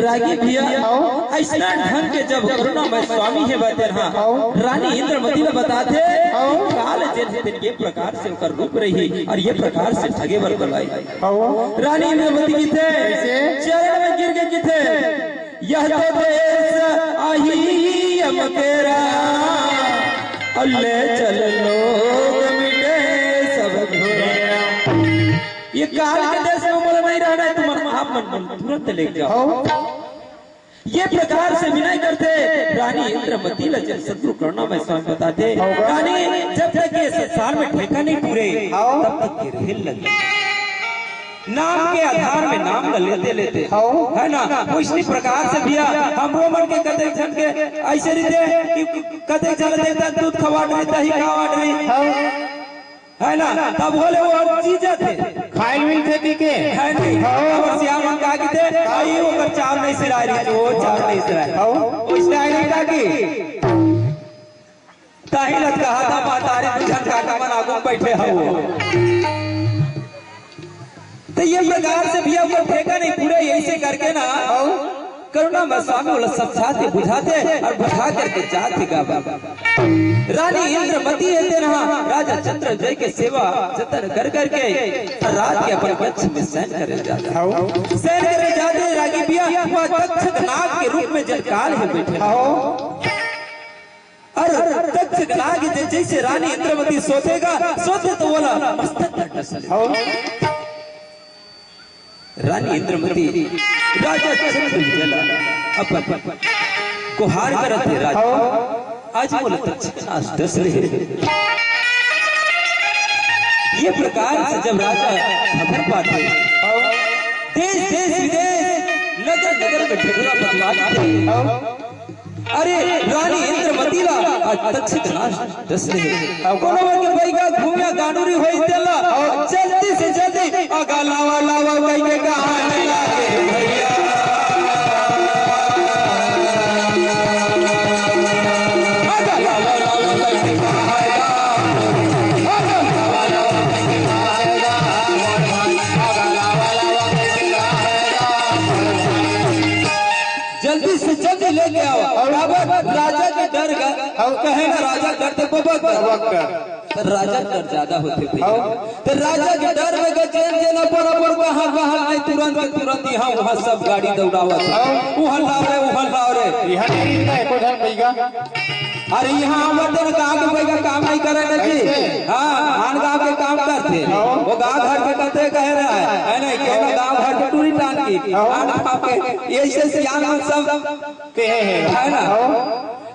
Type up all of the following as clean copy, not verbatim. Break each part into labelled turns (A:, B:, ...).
A: रागी भैया ऐसा ढंग के जब करुणामय स्वामी है बते रानी इंद्रमती में बताते काल जैसे ये प्रकार से उकर रूप रही और ये प्रकार से ठगे बर बुलाई रानी इंद्रमती की थे चरण में गिर के की थे यह तो देश आही अमकेरा अल्ले चल लोग मिटे सब घोरा ये काल के देश में बोला नहीं रहना है तुम्हारा आप मन तुरंत ले जाओ ये प्रकार से विनय करते रानी इंद्रमती लजन शत्रु करना में स्वामी बताते रानी जब तक ये संसार में ठेका नहीं पूरे तब तक गिरहिल लगे नाम के आधार में नाम लेते लेते है ना वो इसी प्रकार से दिया हम रोमन के कदे जन के ऐसे रीते कि कदे जन देता दूध खवाड़ देता ही खवाड़ रही है ना तब बोले वो हर चीज थे
B: खाइल मिल थे पीके
A: है नहीं और श्याम का की थे आई वो कर चाव नहीं सिरा रही वो चाव नहीं सिरा वो स्टाइल नहीं का की ताही लत कहा था मातारी बुझन काका मन आगू बैठे हो तो ये प्रकार से भी आपको ठेका नहीं पूरे यही से करके ना करुणा में स्वामी वाला समझाते बुझाते और बुझा करके जाते का रानी इंद्रमती है राजा चंद्र जय के सेवा जतन कर करके रात के अपन वंश में सैन करे जाता सैन करे जाते रागी बिया तक्षक नाग के रूप में जलकाल में बैठे और तक्षक नाग जैसे रानी इंद्रमती सोचेगा सोचे तो बोला मस्तक रानी इंद्रमती राजा चंद्र अपन गुहार करते राजा आज बोले तक्षक दस रहे ये प्रकार से जब राजा खबर पाते देश देश विदेश नगर नगर में ढिढोरा बदलाते अरे रानी इंद्रमती ला आज तक्षक दस रहे कोनो के भाई का घूमिया गानुरी होई देला जल्दी से जल्दी आगा लावा लावा भाई के कहानी लागे भैया जल्दी से जल्दी लेके आओ राजा के डर कहे ना राजा डरते तो राजा डर ज्यादा होते थे तो राजा के डर में गचेन देना बराबर कहाँ कहाँ नहीं तुरंत यहाँ वहाँ सब गाड़ी दौड़ावा वहाँ लाव रे अरे यहाँ मर्दन गाँव के कोई का काम नहीं करे ना जी हाँ आन गाँव के काम करते वो गाँव घर के करते कह रहा है नहीं कहना गाँव घर के टूरी टान की आन गाँव के ऐसे सियान सब है ना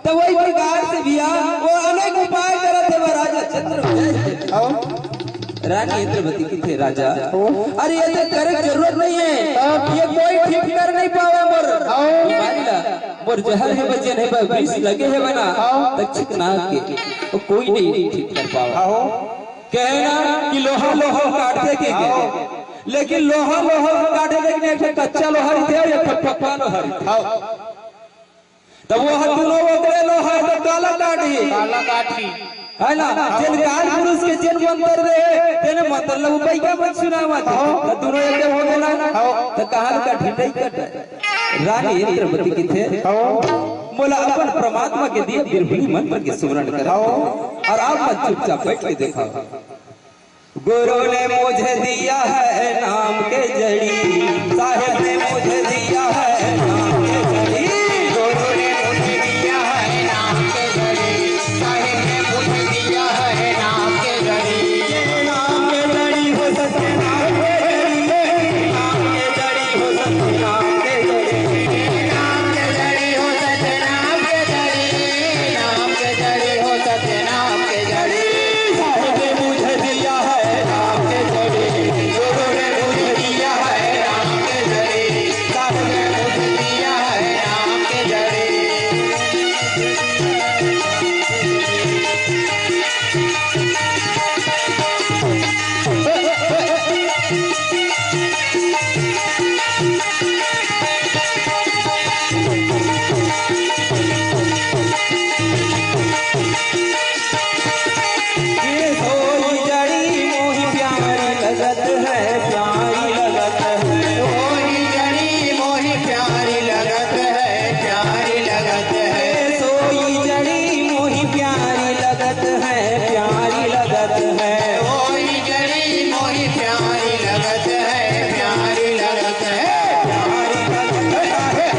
A: तो वही प्रकार से भी वो अनेक उपाय करते वो राजा चंद्र रानी इंद्रमती की थे राजा अरे ये तो करे जरूरत नहीं है ये कोई ठीक कर नहीं पावा मोर जहर है बचन है विष लगे है बना तक्षक नाग के तो कोई नहीं ठीक कर पावा कहना कि लोहा लोहा काटते के लेकिन लोहा लोहा काटे लेकिन कच्चा लोहा थे या पक्का लोहा तब वो हथुलो ओकरे लोहा तो काला काठी है ना जिन काल पुरुष के जिन मंत्र दे तेने मतलब उपाय क्या मत सुनावा तो दोनों एक हो गेला तो कहां का ढिंडई कट रानी इंद्रमती की थे बोला अपन परमात्मा के दिए बिरबली मंत्र के सुमरण करो और आप मत चुपचाप बैठ के देखो गुरु ने मुझे दिया है नाम के जड़ी साहिब ने मुझे दिया है नाम के जड़ी गुरु ने मुझे दिया है नाम के जड़ी साहिब
B: लगत है, प्यारी लगत है।
A: सोई जड़ी मोही प्यारी लगत है, प्यारी लगत है।
B: सोई जड़ी मोही प्यारी लगत है, प्यारी लगत है। प्यारी लगत है,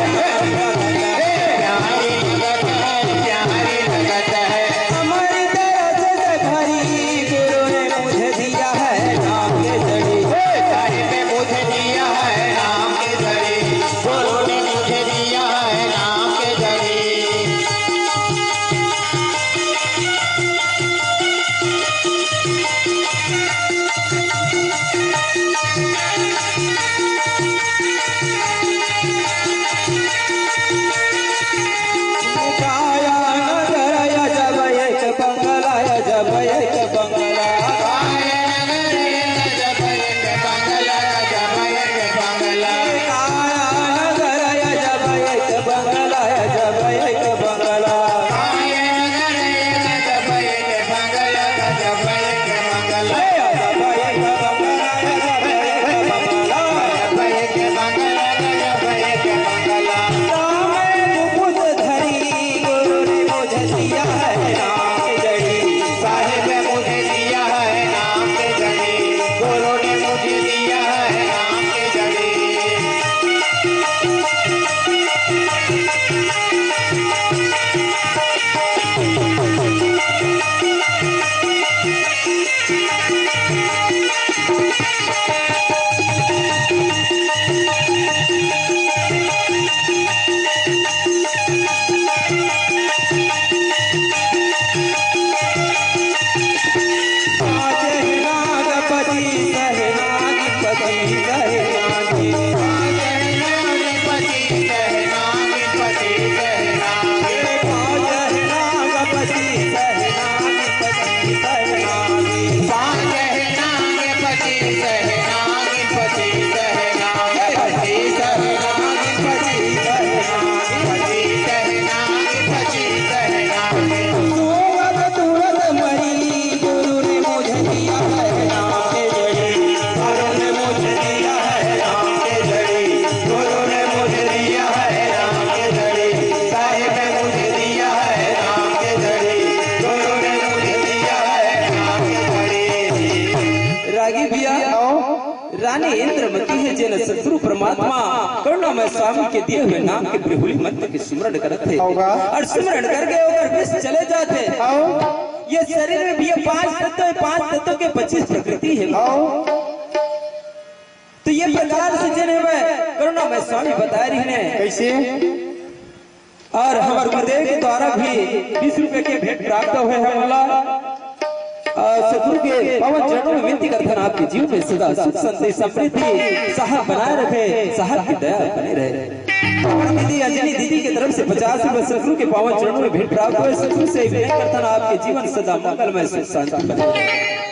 B: प्यारी लगत है, प्यारी लगत है।
A: हमारी तरफ से घड़ी गुरु ने मुझे दिया है नाम के जड़ी।
B: साहिब ने मुझे दिया है नाम के जड़ी, गुरु ने मुझे दिया है नाम के जड़ी।
A: काया नगर या जब एक बंगला, या जब एक बंगला।
B: काया नगर जब एक बंगला, जब एक बंगला।
A: काया नगर या जब एक बंगला, या जब एक बंगला।
B: काया नगर जब एक बंगला, जब एक बंगला।
A: जब एक बंगला, या जब एक बंगला।
B: जब एक बंगला, जब एक बंगला।
A: राम मुकुट धरी गुरु ने मुझे दिया है नाम के जड़ी।
B: साहिब ने मुझे दिया है नाम के जड़ी, गुरु ने मुझे दिया है नाम के जड़ी।
A: नागपति सहनागपति सहनागी।
B: नागपति सहनागपति सहनागी।
A: नागपति सहनागपति सहनागी।
B: नागपति सहनागपति सहनागपति सहनागपति सहनागपति सहनागी।
A: तुरत तुरत मरी गुरु ने मुझे दिया है नाम के जड़ी।
B: गुरु ने मुझे दिया है नाम के जड़ी, गुरु ने मुझे दिया है नाम के जड़ी। साहिब ने मुझे दिया है नाम के जड़ी, गुरु ने मुझे दिया है नाम के जड़ी।
A: रागी भैया रानी इंद्रमती है जिन सतगुरु परमात्मा करुणामय स्वामी के दिए हुए नाम के त्रिहुली मंत्र के स्मरण करते थे और स्मरण करके अगर विष चले जाते। ये शरीर में भी ये पांच तत्वों के 25 प्रकृति है। तो ये प्रकार से जिन्हें वह करुणामय स्वामी बता रही है
B: कैसे?
A: और हमारे गुरुदेव के द्वारा भी 20 रुपए के भेंट प्राप्त हुए हैं। अल्लाह सतगुरु के पवन चरणों में विनती करते हैं आपके जीवन में सदा सुख शांति समृद्धि साहब बनाए रखे, साहब की दया बने रहे। दीदी अंजलि दीदी की तरफ से 50 रुपए सतगुरु के पावन चरणों में भेंट प्राप्त हुए। सतगुरु से विनती करता आपके जीवन सदा मंगलमय सुख शांति बने रहे।